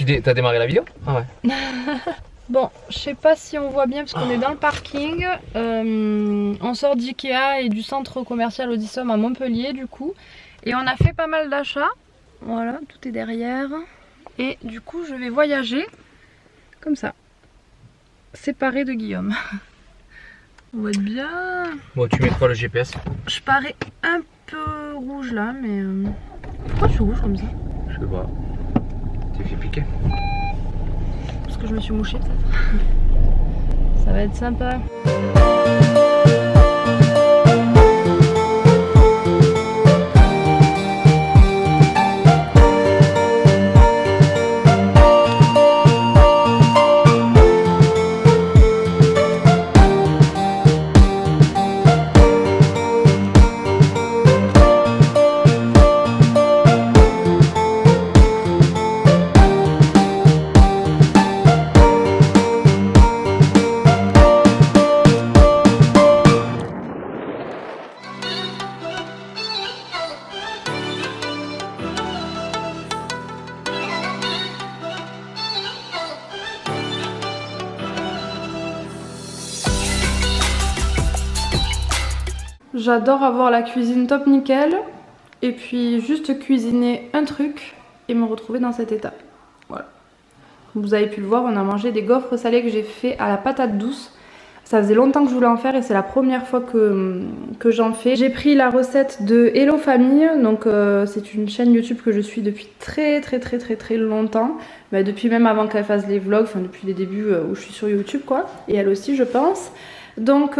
T'as démarré la vidéo? Ah ouais. Bon, je sais pas si on voit bien parce qu'on est dans le parking. On sort d'Ikea et du centre commercial Audissom à Montpellier du coup. Et on a fait pas mal d'achats. Voilà, tout est derrière. Et du coup, je vais voyager comme ça, séparée de Guillaume. On va être bien. Bon, tu mets quoi le GPS? Je parais un peu rouge là, mais pourquoi je suis rouge comme ça? Je sais pas. T'es fait piquer? Parce que je me suis mouchée peut-être. Ça va être sympa. J'adore avoir la cuisine top nickel et puis juste cuisiner un truc et me retrouver dans cet état. Voilà. Vous avez pu le voir, on a mangé des gaufres salées que j'ai fait à la patate douce. Ça faisait longtemps que je voulais en faire et c'est la première fois que j'en fais. J'ai pris la recette de Hello Famille, donc c'est une chaîne YouTube que je suis depuis très longtemps. Bah, depuis même avant qu'elle fasse les vlogs, enfin depuis les débuts où je suis sur YouTube quoi. Et elle aussi je pense. Donc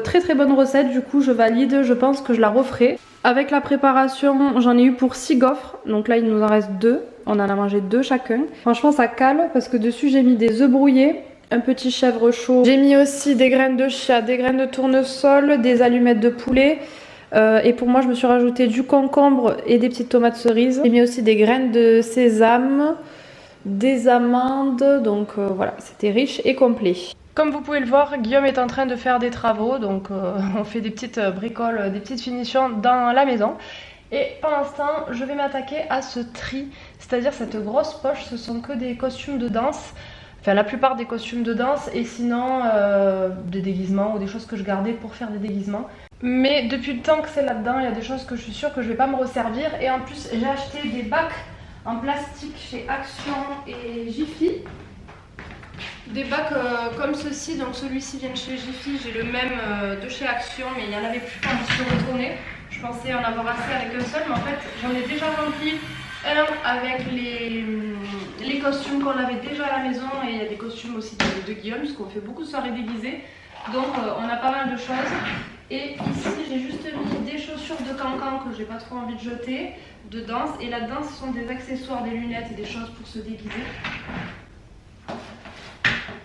très bonne recette, du coup je valide, je pense que je la referai. Avec la préparation, j'en ai eu pour 6 gaufres, donc là il nous en reste 2. On en a mangé 2 chacun. Franchement ça cale parce que dessus j'ai mis des œufs brouillés, un petit chèvre chaud. J'ai mis aussi des graines de chia, des graines de tournesol, des allumettes de poulet. Et pour moi je me suis rajouté du concombre et des petites tomates cerises. J'ai mis aussi des graines de sésame, des amandes, donc voilà, c'était riche et complet. Comme vous pouvez le voir, Guillaume est en train de faire des travaux, donc on fait des petites bricoles, des petites finitions dans la maison. Et pendant ce temps, je vais m'attaquer à ce tri, c'est-à-dire cette grosse poche, ce sont que des costumes de danse, enfin la plupart des costumes de danse, et sinon des déguisements ou des choses que je gardais pour faire des déguisements. Mais depuis le temps que c'est là-dedans, il y a des choses que je suis sûre que je vais pas me resservir, et en plus j'ai acheté des bacs en plastique chez Action et Jiffy. Des bacs comme ceci, donc celui-ci vient de chez Jiffy, j'ai le même de chez Action, mais il n'y en avait plus quand je suis retournée. Je pensais en avoir assez avec un seul, mais en fait j'en ai déjà rempli un avec les costumes qu'on avait déjà à la maison, et il y a des costumes aussi de Guillaume, puisqu'on fait beaucoup de soirées déguisées, donc on a pas mal de choses. Et ici j'ai juste mis des chaussures de cancan que j'ai pas trop envie de jeter, de danse, et là-dedans ce sont des accessoires, des lunettes et des choses pour se déguiser.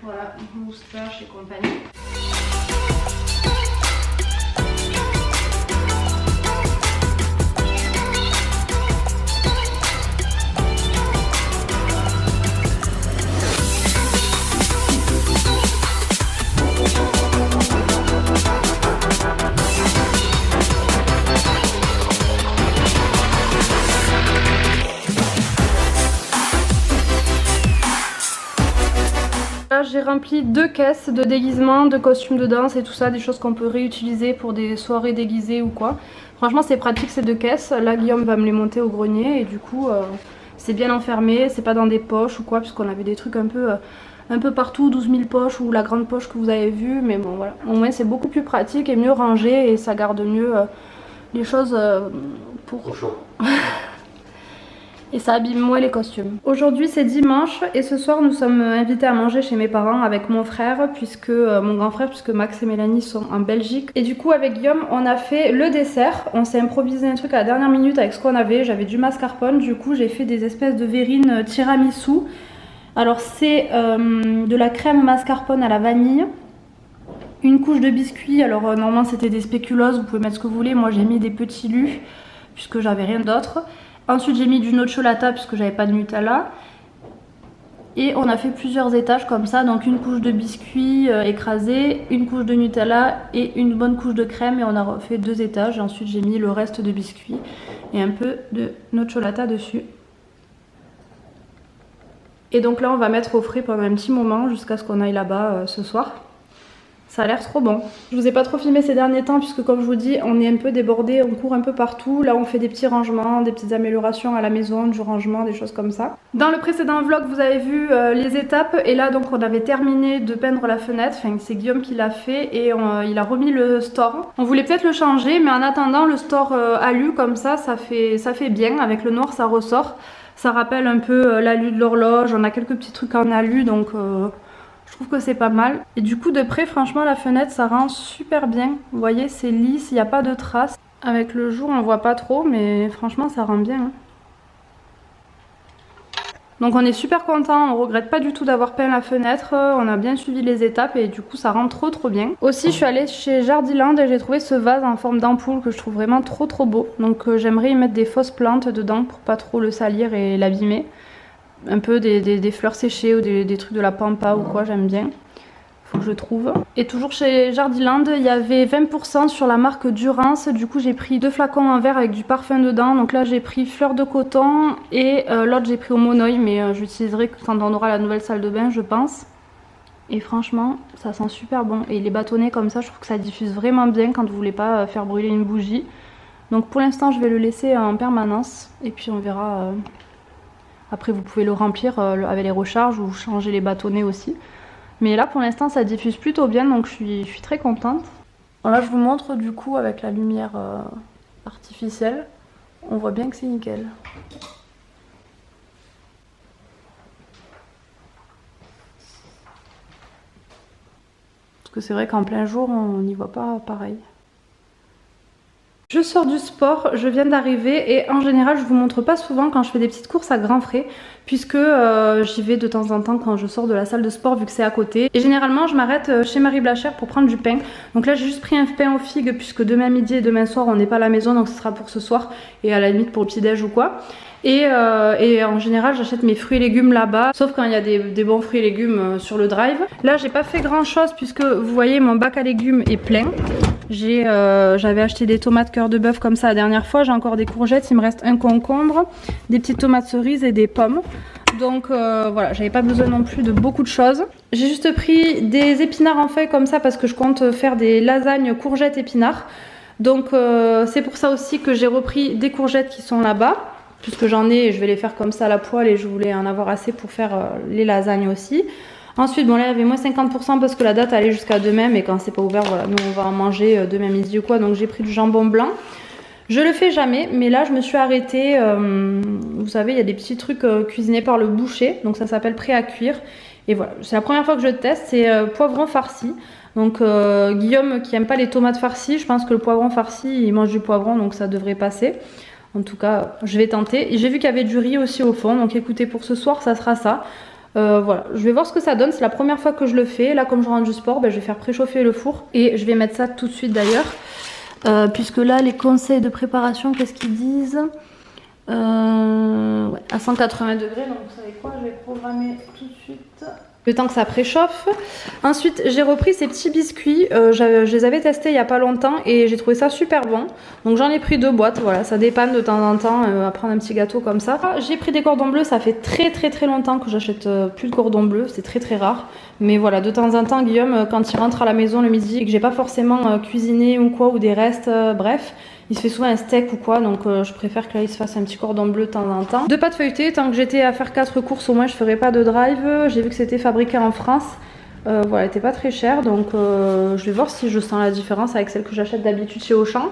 Voilà, moustache et compagnie. Là j'ai rempli 2 caisses de déguisements, de costumes de danse et tout ça, des choses qu'on peut réutiliser pour des soirées déguisées ou quoi. Franchement c'est pratique ces 2 caisses, là Guillaume va me les monter au grenier et du coup c'est bien enfermé, c'est pas dans des poches ou quoi, puisqu'on avait des trucs un peu partout, 12 000 poches ou la grande poche que vous avez vue, mais bon voilà, au moins c'est beaucoup plus pratique et mieux rangé et ça garde mieux les choses pour chaud. Et ça abîme moins les costumes. Aujourd'hui c'est dimanche et ce soir nous sommes invités à manger chez mes parents avec mon frère, mon grand frère, puisque Max et Mélanie sont en Belgique. Et du coup avec Guillaume on a fait le dessert, on s'est improvisé un truc à la dernière minute avec ce qu'on avait. J'avais du mascarpone, du coup j'ai fait des espèces de verrines tiramisu. Alors c'est de la crème mascarpone à la vanille, une couche de biscuits, alors normalement c'était des spéculoos, vous pouvez mettre ce que vous voulez, moi j'ai mis des petits lus puisque j'avais rien d'autre. Ensuite j'ai mis du nocciolata puisque j'avais pas de Nutella. Et on a fait plusieurs étages comme ça, donc une couche de biscuits écrasés, une couche de Nutella et une bonne couche de crème, et on a refait 2 étages. Et ensuite j'ai mis le reste de biscuits et un peu de nocciolata dessus. Et donc là on va mettre au frais pendant un petit moment jusqu'à ce qu'on aille là-bas ce soir. Ça a l'air trop bon. Je vous ai pas trop filmé ces derniers temps puisque comme je vous dis on est un peu débordé, on court un peu partout. Là on fait des petits rangements, des petites améliorations à la maison, du rangement, des choses comme ça. Dans le précédent vlog vous avez vu les étapes et là donc on avait terminé de peindre la fenêtre. Enfin c'est Guillaume qui l'a fait et il a remis le store. On voulait peut-être le changer mais en attendant le store alu comme ça fait bien. Avec le noir ça ressort. Ça rappelle un peu l'alu de l'horloge. On a quelques petits trucs en alu donc... je trouve que c'est pas mal. Et du coup de près franchement la fenêtre ça rend super bien. Vous voyez c'est lisse, il n'y a pas de traces. Avec le jour on voit pas trop mais franchement ça rend bien. Hein. Donc on est super content, on regrette pas du tout d'avoir peint la fenêtre. On a bien suivi les étapes et du coup ça rend trop bien. Aussi je suis allée chez Jardiland et j'ai trouvé ce vase en forme d'ampoule que je trouve vraiment trop beau. Donc j'aimerais y mettre des fausses plantes dedans pour pas trop le salir et l'abîmer. Un peu des fleurs séchées ou des trucs de la pampa ou quoi, j'aime bien. Faut que je trouve. Et toujours chez Jardiland, il y avait 20% sur la marque Durance. Du coup j'ai pris 2 flacons en verre avec du parfum dedans. Donc là j'ai pris fleur de coton et l'autre j'ai pris au monoï. Mais j'utiliserai quand on aura la nouvelle salle de bain je pense. Et franchement ça sent super bon. Et les bâtonnets comme ça je trouve que ça diffuse vraiment bien quand vous voulez pas faire brûler une bougie. Donc pour l'instant je vais le laisser en permanence. Et puis on verra... Après vous pouvez le remplir avec les recharges ou changer les bâtonnets aussi. Mais là pour l'instant ça diffuse plutôt bien donc je suis très contente. Bon, là je vous montre du coup avec la lumière artificielle. On voit bien que c'est nickel. Parce que c'est vrai qu'en plein jour on n'y voit pas pareil. Je sors du sport, je viens d'arriver et en général je vous montre pas souvent quand je fais des petites courses à grands frais puisque j'y vais de temps en temps quand je sors de la salle de sport vu que c'est à côté. Et généralement je m'arrête chez Marie Blachère pour prendre du pain. Donc là j'ai juste pris un pain aux figues puisque demain midi et demain soir on n'est pas à la maison donc ce sera pour ce soir et à la limite pour le petit déj ou quoi. Et en général j'achète mes fruits et légumes là-bas, sauf quand il y a des bons fruits et légumes sur le drive. Là j'ai pas fait grand chose puisque vous voyez mon bac à légumes est plein. J'avais acheté des tomates cœur de bœuf comme ça la dernière fois, j'ai encore des courgettes, il me reste un concombre, des petites tomates cerises et des pommes. Donc voilà, j'avais pas besoin non plus de beaucoup de choses. J'ai juste pris des épinards en feuilles comme ça parce que je compte faire des lasagnes courgettes épinards. Donc c'est pour ça aussi que j'ai repris des courgettes qui sont là-bas. Puisque j'en ai et je vais les faire comme ça à la poêle et je voulais en avoir assez pour faire les lasagnes aussi. Ensuite bon là il y avait moins 50% parce que la date allait jusqu'à demain mais quand c'est pas ouvert voilà nous on va en manger demain midi ou quoi. Donc j'ai pris du jambon blanc. Je le fais jamais mais là je me suis arrêtée, vous savez il y a des petits trucs cuisinés par le boucher. Donc ça s'appelle prêt à cuire. Et voilà c'est la première fois que je teste, c'est poivron farci. Donc Guillaume qui aime pas les tomates farcies, je pense que le poivron farci il mange du poivron donc ça devrait passer. En tout cas, je vais tenter. J'ai vu qu'il y avait du riz aussi au fond. Donc écoutez, pour ce soir, ça sera ça. Voilà, je vais voir ce que ça donne. C'est la première fois que je le fais. Là, comme je rentre du sport, ben, je vais faire préchauffer le four. Et je vais mettre ça tout de suite d'ailleurs. Puisque là, les conseils de préparation, qu'est-ce qu'ils disent ouais, à 180 degrés. Donc vous savez quoi, je vais programmer tout de suite. Le temps que ça préchauffe. Ensuite j'ai repris ces petits biscuits, je les avais testés il n'y a pas longtemps et j'ai trouvé ça super bon. Donc j'en ai pris 2 boîtes, voilà, ça dépanne de temps en temps à prendre un petit gâteau comme ça. J'ai pris des cordons bleus, ça fait très longtemps que j'achète plus de cordons bleus, c'est très rare. Mais voilà, de temps en temps Guillaume quand il rentre à la maison le midi et que j'ai pas forcément cuisiné ou quoi ou des restes, bref. Il se fait souvent un steak ou quoi, donc je préfère que là il se fasse un petit cordon bleu de temps en temps. 2 pâtes feuilletées, tant que j'étais à faire 4 courses au moins je ferais pas de drive. J'ai vu que c'était fabriqué en France. Voilà, elle était pas très chère, donc je vais voir si je sens la différence avec celle que j'achète d'habitude chez Auchan.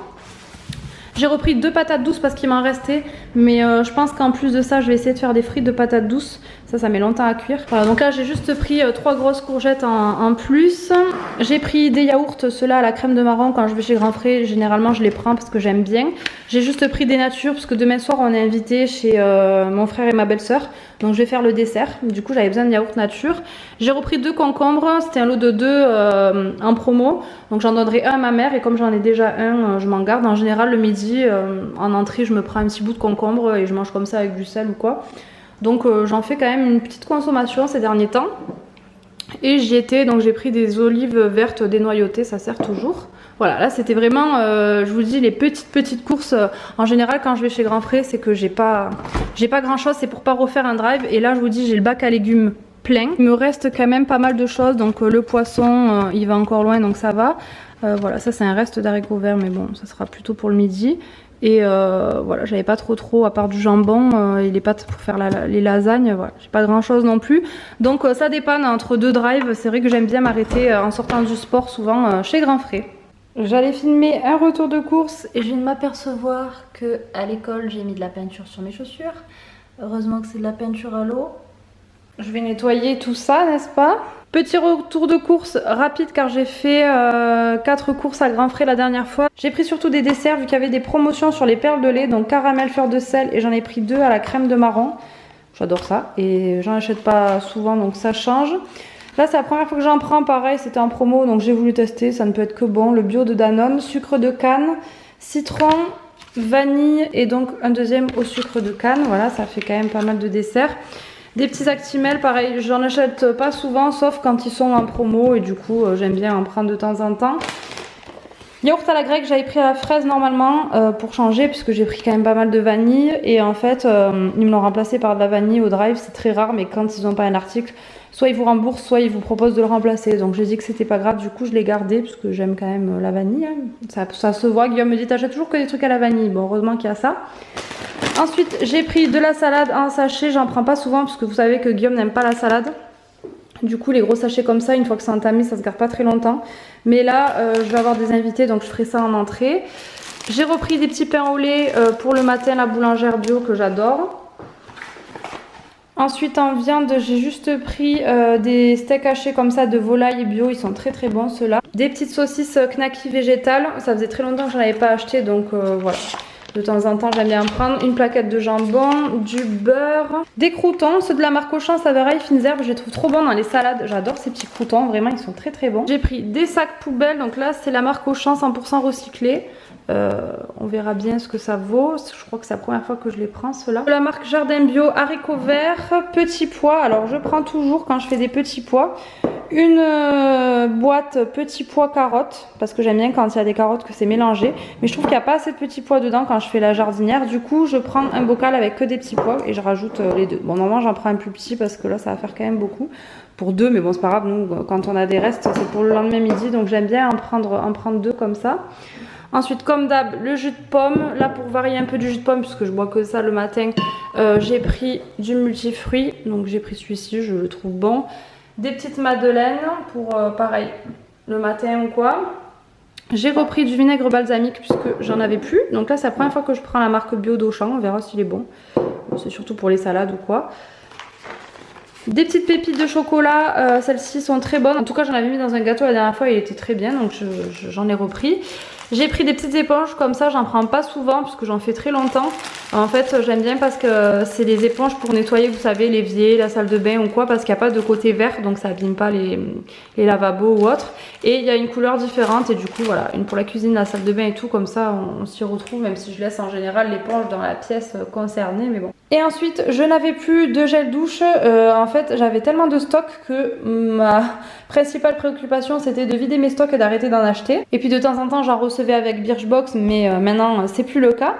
J'ai repris 2 patates douces parce qu'il m'en restait, mais je pense qu'en plus de ça je vais essayer de faire des frites de patates douces. Ça met longtemps à cuire. Voilà, donc là j'ai juste pris 3 grosses courgettes en plus. J'ai pris des yaourts, ceux-là à la crème de marron. Quand je vais chez Grand Frais, généralement je les prends parce que j'aime bien. J'ai juste pris des natures parce que demain soir on est invité chez mon frère et ma belle-sœur. Donc je vais faire le dessert. Du coup j'avais besoin de yaourt nature. J'ai repris 2 concombres, c'était un lot de 2 en promo. Donc j'en donnerai un à ma mère et comme j'en ai déjà un, je m'en garde. En général le midi, en entrée je me prends un petit bout de concombre et je mange comme ça avec du sel ou quoi. Donc j'en fais quand même une petite consommation ces derniers temps. et j'y étais, donc j'ai pris des olives vertes dénoyautées, ça sert toujours. Voilà, là c'était vraiment, je vous dis, les petites courses. En général, quand je vais chez Grand Frais, c'est que j'ai pas grand chose, c'est pour pas refaire un drive. Et là, je vous dis, j'ai le bac à légumes plein. Il me reste quand même pas mal de choses, donc le poisson, il va encore loin, donc ça va. Voilà, ça c'est un reste d'haricots verts, mais bon, ça sera plutôt pour le midi. Et voilà, j'avais pas trop, à part du jambon et les pâtes pour faire les lasagnes, voilà, j'ai pas grand chose non plus. Donc ça dépanne entre deux drives, c'est vrai que j'aime bien m'arrêter en sortant du sport souvent chez Grand Frais. J'allais filmer un retour de course et je viens de m'apercevoir que à l'école j'ai mis de la peinture sur mes chaussures. Heureusement que c'est de la peinture à l'eau. Je vais nettoyer tout ça, n'est-ce pas? Petit retour de course rapide car j'ai fait 4 courses à Grand Frais la dernière fois. J'ai pris surtout des desserts vu qu'il y avait des promotions sur les perles de lait, donc caramel, fleur de sel, et j'en ai pris 2 à la crème de marron. J'adore ça et j'en achète pas souvent donc ça change. Là c'est la première fois que j'en prends, pareil c'était en promo donc j'ai voulu tester, ça ne peut être que bon. Le bio de Danone, sucre de canne, citron, vanille et donc un deuxième au sucre de canne. Voilà, ça fait quand même pas mal de desserts. Des petits Actimel, pareil, j'en achète pas souvent sauf quand ils sont en promo et du coup j'aime bien en prendre de temps en temps. Yaourt à la grecque, j'avais pris à la fraise normalement pour changer puisque j'ai pris quand même pas mal de vanille et en fait ils me l'ont remplacé par de la vanille au drive, c'est très rare mais quand ils n'ont pas un article, soit ils vous remboursent, soit ils vous proposent de le remplacer. Donc j'ai dit que c'était pas grave, du coup je l'ai gardé parce que j'aime quand même la vanille. Hein. Ça se voit, Guillaume me dit t'achètes toujours que des trucs à la vanille. Bon, heureusement qu'il y a ça. Ensuite j'ai pris de la salade en sachet, j'en prends pas souvent parce que vous savez que Guillaume n'aime pas la salade. Du coup les gros sachets comme ça, une fois que c'est entamé, ça se garde pas très longtemps. Mais là je vais avoir des invités donc je ferai ça en entrée. J'ai repris des petits pains au lait pour le matin, la boulangère bio que j'adore. Ensuite en viande j'ai juste pris des steaks hachés comme ça de volaille bio, ils sont très bons ceux-là. Des petites saucisses knacky végétales, ça faisait très longtemps que j'en avais pas acheté donc voilà. De temps en temps j'aime bien en prendre. Une plaquette de jambon, du beurre, des croûtons, ceux de la marque Auchan, ça pareil, fines herbes, je les trouve trop bons dans les salades. J'adore ces petits croûtons, vraiment ils sont très bons. J'ai pris des sacs poubelles, donc là c'est la marque Auchan 100% recyclé. On verra bien ce que ça vaut. Je crois que c'est la première fois que je les prends ceux-là. La marque Jardin Bio, haricots verts, petits pois. Alors je prends toujours quand je fais des petits pois une boîte petits pois carottes parce que j'aime bien quand il y a des carottes que c'est mélangé. Mais je trouve qu'il n'y a pas assez de petits pois dedans quand je fais la jardinière. Du coup je prends un bocal avec que des petits pois et je rajoute les deux. Bon normalement j'en prends un plus petit parce que là ça va faire quand même beaucoup. Pour deux, mais bon c'est pas grave, nous quand on a des restes c'est pour le lendemain midi donc j'aime bien en prendre deux comme ça. Ensuite comme d'hab le jus de pomme, là pour varier un peu du jus de pomme puisque je bois que ça le matin, j'ai pris du multifruit, donc j'ai pris celui-ci, je le trouve bon. Des petites madeleines pour pareil le matin ou quoi. J'ai repris du vinaigre balsamique puisque j'en avais plus, donc là c'est la première fois que je prends la marque bio d'Auchan, on verra s'il est bon. C'est surtout pour les salades ou quoi. Des petites pépites de chocolat, celles-ci sont très bonnes. En tout cas j'en avais mis dans un gâteau la dernière fois, il était très bien donc j'en ai repris. J'ai pris des petites éponges comme ça, j'en prends pas souvent puisque j'en fais très longtemps. En fait j'aime bien parce que c'est des éponges pour nettoyer, vous savez, l'évier, la salle de bain ou quoi, parce qu'il n'y a pas de côté vert donc ça abîme pas les lavabos ou autre. Et il y a une couleur différente et du coup voilà, une pour la cuisine, la salle de bain et tout, comme ça on s'y retrouve, même si je laisse en général l'éponge dans la pièce concernée, mais bon. Et ensuite je n'avais plus de gel douche, en fait j'avais tellement de stock que ma principale préoccupation c'était de vider mes stocks et d'arrêter d'en acheter. Et puis de temps en temps j'en recevais avec Birchbox mais maintenant c'est plus le cas.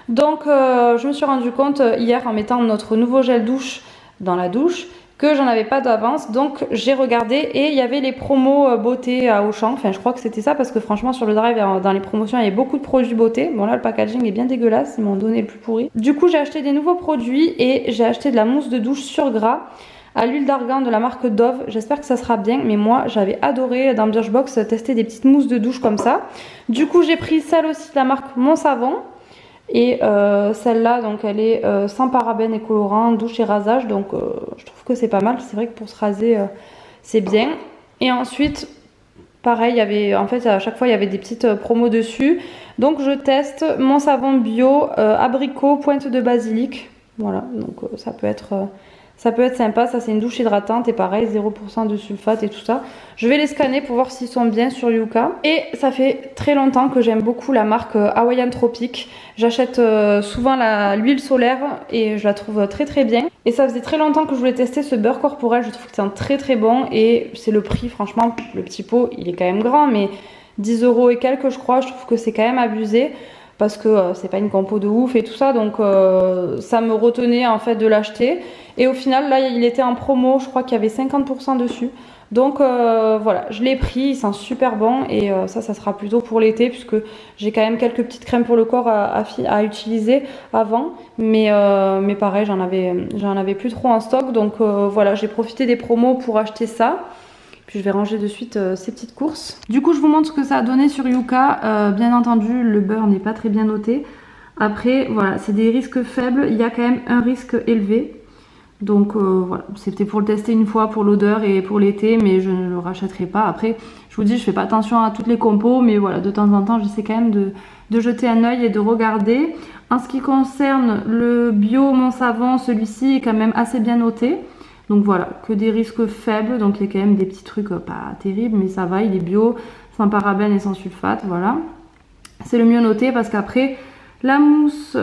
Donc je me suis rendu compte hier en mettant notre nouveau gel douche dans la douche que j'en avais pas d'avance, donc j'ai regardé et il y avait les promos beauté à Auchan, enfin je crois que c'était ça parce que franchement sur le drive dans les promotions il y avait beaucoup de produits beauté. Bon là le packaging est bien dégueulasse, ils m'ont donné le plus pourri. Du coup j'ai acheté des nouveaux produits et j'ai acheté de la mousse de douche sur gras à l'huile d'argan de la marque Dove. J'espère que ça sera bien, mais moi j'avais adoré dans Birchbox tester des petites mousses de douche comme ça. Du coup j'ai pris celle aussi de la marque Mon Savon. Et celle-là, donc elle est sans parabènes et colorants, douche et rasage, donc je trouve que c'est pas mal. C'est vrai que pour se raser, c'est bien. Et ensuite, pareil, il y avait, en fait, à chaque fois, il y avait des petites promos dessus. Donc je teste mon savon bio, abricot, pointe de basilic. Voilà, donc ça peut être Ça peut être sympa, ça c'est une douche hydratante et pareil 0% de sulfate et tout ça. Je vais les scanner pour voir s'ils sont bien sur Yuka. Et ça fait très longtemps que j'aime beaucoup la marque Hawaiian Tropic. J'achète souvent l'huile solaire et je la trouve très très bien. Et ça faisait très longtemps que je voulais tester ce beurre corporel, je trouve que c'est un très très bon et c'est le prix franchement, le petit pot il est quand même grand mais 10 € et quelques je crois, je trouve que c'est quand même abusé. Parce que c'est pas une compo de ouf et tout ça, donc ça me retenait en fait de l'acheter. Et au final là il était en promo, je crois qu'il y avait 50% dessus. Donc voilà, je l'ai pris, il sent super bon et ça sera plutôt pour l'été puisque j'ai quand même quelques petites crèmes pour le corps à utiliser avant. Mais pareil, j'en avais plus trop en stock, donc voilà, j'ai profité des promos pour acheter ça. Puis je vais ranger de suite ces petites courses. Du coup, je vous montre ce que ça a donné sur Yuka. Bien entendu, le beurre n'est pas très bien noté. Après, voilà, c'est des risques faibles. Il y a quand même un risque élevé. Donc voilà, c'était pour le tester une fois pour l'odeur et pour l'été, mais je ne le rachèterai pas. Après, je vous dis, je fais pas attention à toutes les compos, mais voilà, de temps en temps, j'essaie quand même de jeter un œil et de regarder. En ce qui concerne le bio Mon Savon, celui-ci est quand même assez bien noté. Donc voilà, que des risques faibles, donc il y a quand même des petits trucs pas terribles, mais ça va, il est bio, sans parabènes et sans sulfate, voilà. C'est le mieux noté parce qu'après, la mousse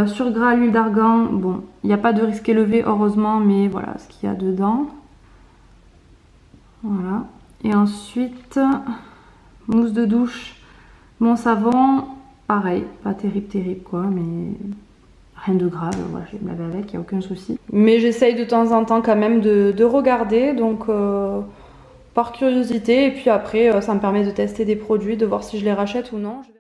sur gras à l'huile d'argan, bon, il n'y a pas de risque élevé heureusement, mais voilà ce qu'il y a dedans. Voilà. Et ensuite, mousse de douche, Mon Savon, pareil, pas terrible quoi, mais... rien de grave, voilà, je vais me laver avec, il n'y a aucun souci. Mais j'essaye de temps en temps quand même de regarder, donc par curiosité. Et puis après, ça me permet de tester des produits, de voir si je les rachète ou non.